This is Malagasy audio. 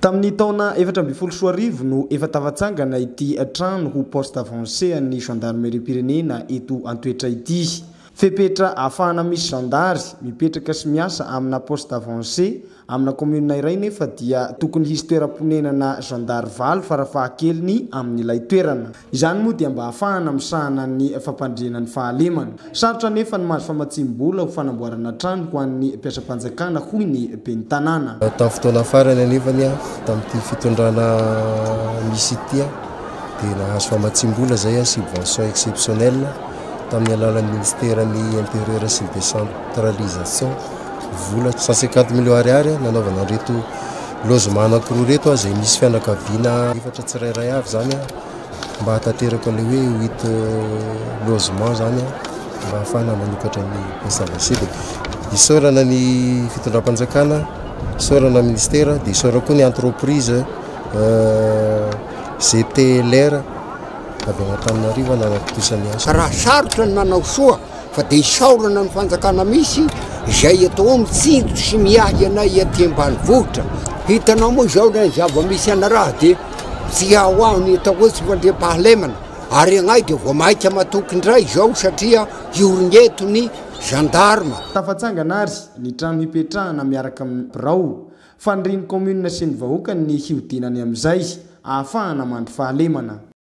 Tamin'ny taona 2014 no efa tavatsangana ity trano ho poste avancé ny gendarmerie pirenena eto Antoetra ity. Fepetra ahafahana misy gendary mipetraka sy miasa amina poste avancé amina commune iray nefa dia tokony hisy toeram-ponenana gendary 9 farafahakeliny amin'ilay toerana. Izany moa dia mba ahafahana misahana ny fampandriana ny fahalemana. Sarotra nefa ny mahazo famatsim-bola ho fanamboarana trano ho an'ny mpiasa-panjakana hoy ny ben'ny tanàna. Tamin'ny fotoana farany anivany tamin'ity fitondrana misy ity dia nahazo famatsim-bola zay subvention exceptionnelle tamin'ny alalan'ny ministèren'ny intérieur sy décentralisation vola 150 millions ariary nanaovana an'ireto logement anankiroa reto izay misy fianakaviana efatra tsirairay avy zany mba hatateraka an'ilay hoe 8 logement zany mba ahafahana manokatra ny poste avancé. Dia isaorana ny fitondram-panjakana, isaorana ministère, dia isaorana koa ny entreprise GTLR avy Antananarivo nanatosany asa. Raha sarotra ny manao soa fa dia isaorana ny fanjakana misy izay atao mitsinjo sy miahy anay aty ambanivohitra. Hitanao moa izao ny zava-misy anaraha dia tsy ahoany atao hoe tsy fandriam-pahalemana ary anay dia vao maika matoky indray izao satria iorinyeto ny gendarme. Tafatsangana ary ny trano hipetrahana miaraka amin'ny birao fandriany commune sy ny vahoaka ny hiodinany amin'izay ahafahana mandry fahalemana.